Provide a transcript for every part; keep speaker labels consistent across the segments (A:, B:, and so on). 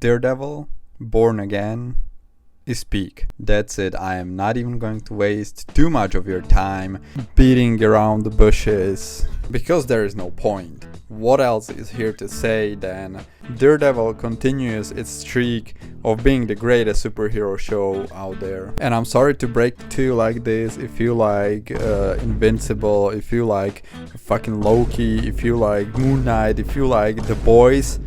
A: Daredevil, Born Again, is peak. That's it. I am not even going to waste too much of your time beating around the bushes because there is no point. What else is here to say than Daredevil continues its streak of being the greatest superhero show out there. And I'm sorry to break it to you like this. If you like Invincible, if you like fucking Loki, if you like Moon Knight, if you like The Boys,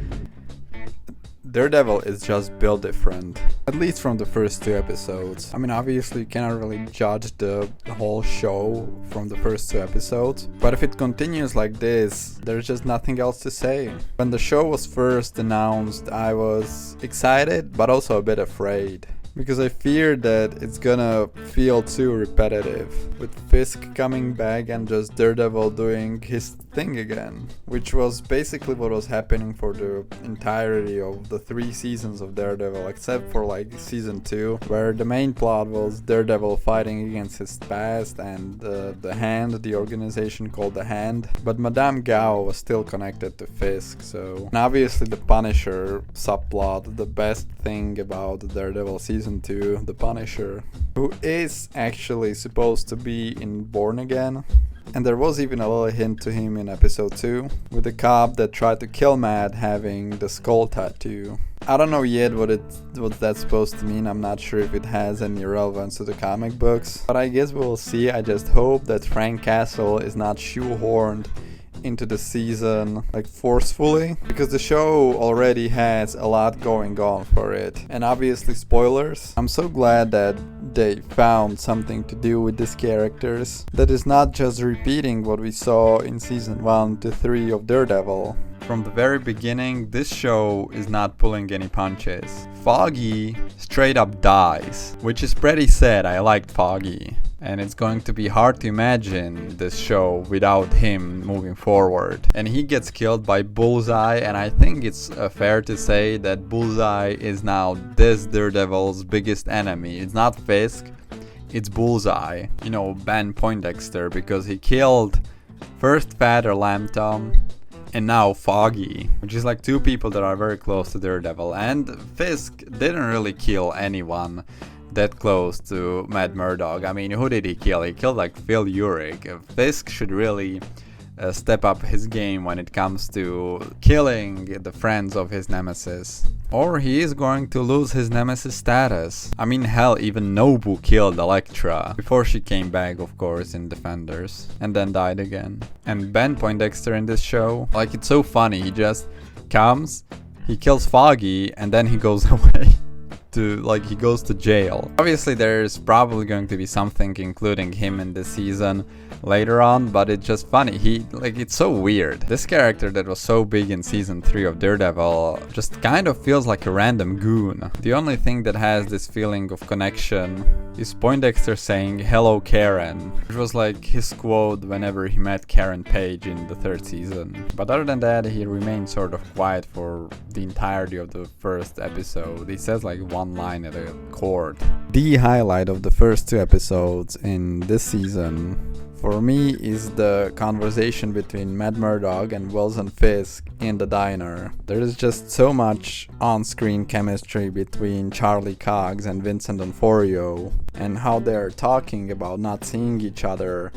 A: Daredevil is just built different, at least from the first 2 episodes. I mean, obviously you cannot really judge the whole show from the first 2 episodes, but if it continues like this, there's just nothing else to say. When the show was first announced, I was excited, but also a bit afraid, because I feared that it's gonna feel too repetitive, with Fisk coming back and just Daredevil doing his thing again, which was basically what was happening for the entirety of the 3 seasons of Daredevil, except for like season 2, where the main plot was Daredevil fighting against his past and the Hand, the organization called the Hand, but Madame Gao was still connected to Fisk, so... And obviously the Punisher subplot, the best thing about Daredevil season 2, the Punisher, who is actually supposed to be in Born Again. And there was even a little hint to him in episode 2, with the cop that tried to kill Matt having the skull tattoo. I don't know yet what that's supposed to mean. I'm not sure if it has any relevance to the comic books, but I guess we'll see. I just hope that Frank Castle is not shoehorned into the season like forcefully, because the show already has a lot going on for it. And obviously spoilers. I'm so glad that they found something to do with these characters that is not just repeating what we saw in season 1 to 3 of Daredevil. From the very beginning, this show is not pulling any punches. Foggy straight up dies, which is pretty sad. I liked Foggy, and it's going to be hard to imagine this show without him moving forward. And he gets killed by Bullseye, and I think it's fair to say that Bullseye is now this Daredevil's biggest enemy. It's not Fisk, it's Bullseye. You know, Ben Poindexter, because he killed first Father Lamb Tom, and now Foggy, which is like 2 people that are very close to Daredevil. And Fisk didn't really kill anyone that close to Matt Murdock. I mean, who did he kill? He killed like Phil Urich. Fisk should really step up his game when it comes to killing the friends of his nemesis, or he is going to lose his nemesis status. I mean, hell, even Nobu killed Elektra before she came back, of course, in Defenders, and then died again. And Ben Poindexter in this show, like, it's so funny. He just comes, he kills Foggy, and then he goes away. He goes to jail. Obviously there's probably going to be something including him in this season later on, but it's just funny. It's so weird. This character that was so big in season 3 of Daredevil just kind of feels like a random goon. The only thing that has this feeling of connection is Poindexter saying "Hello Karen," which was like his quote whenever he met Karen Page in the 3rd season. But other than that, he remained sort of quiet for the entirety of the first episode. He says like one line at a court. The highlight of the first 2 episodes in this season for me is the conversation between Matt Murdock and Wilson Fisk in the diner. There is just so much on-screen chemistry between Charlie Cox and Vincent D'Onofrio, and how they're talking about not seeing each other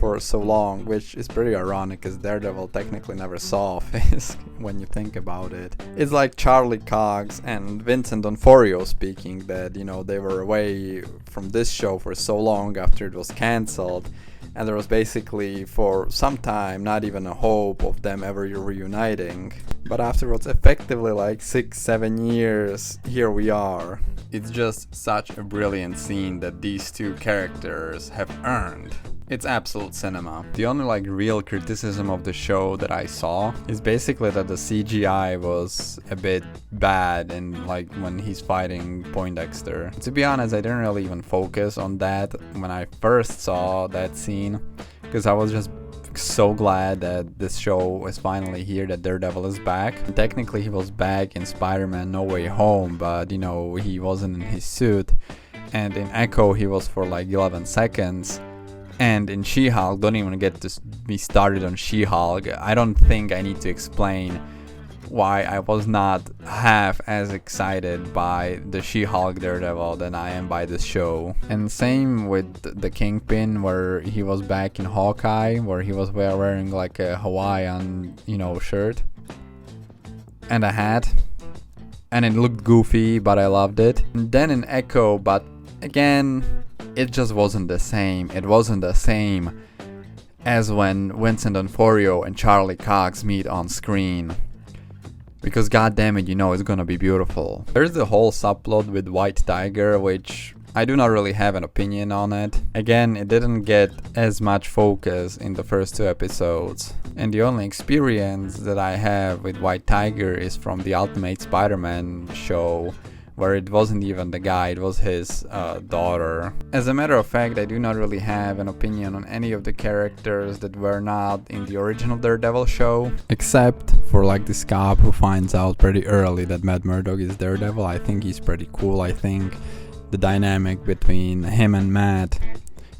A: for so long, which is pretty ironic because Daredevil technically never saw Fisk when you think about it. It's like Charlie Cox and Vincent D'Onofrio speaking that, you know, they were away from this show for so long after it was cancelled, and there was basically for some time not even a hope of them ever reuniting. But afterwards, effectively like 6-7 years, here we are. It's just such a brilliant scene that these 2 characters have earned. It's absolute cinema. The only real criticism of the show that I saw is basically that the CGI was a bit bad, and when he's fighting Poindexter. To be honest, I didn't really even focus on that when I first saw that scene, because I was just so glad that this show is finally here, that Daredevil is back. And technically he was back in Spider-Man No Way Home, but he wasn't in his suit, and in Echo he was for 11 seconds. And in She-Hulk, don't even get me started on She-Hulk. I don't think I need to explain why I was not half as excited by the She-Hulk Daredevil than I am by this show. And same with the Kingpin, where he was back in Hawkeye, where he was wearing like a Hawaiian, shirt and a hat. And it looked goofy, but I loved it. And then in Echo, but again, it just wasn't the same. It wasn't the same as when Vincent D'Onofrio and Charlie Cox meet on screen. Because goddammit, it's gonna be beautiful. There's the whole subplot with White Tiger, which I do not really have an opinion on it. Again, it didn't get as much focus in the first 2 episodes. And the only experience that I have with White Tiger is from the Ultimate Spider-Man show, where it wasn't even the guy, it was his daughter. As a matter of fact, I do not really have an opinion on any of the characters that were not in the original Daredevil show, except for like this cop who finds out pretty early that Matt Murdock is Daredevil. I think he's pretty cool. I think the dynamic between him and Matt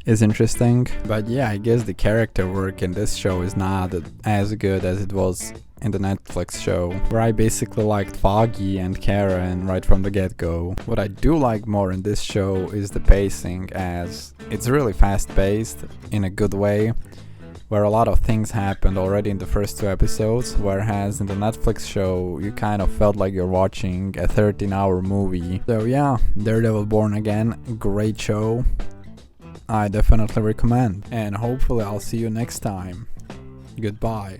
A: is interesting. But yeah, I guess the character work in this show is not as good as it was in the Netflix show, where I basically liked Foggy and Karen right from the get-go. What I do like more in this show is the pacing, as it's really fast-paced in a good way, where a lot of things happened already in the first 2 episodes, whereas in the Netflix show you kind of felt like you're watching a 13-hour movie. So yeah, Daredevil Born Again, great show. I definitely recommend, and hopefully I'll see you next time. Goodbye.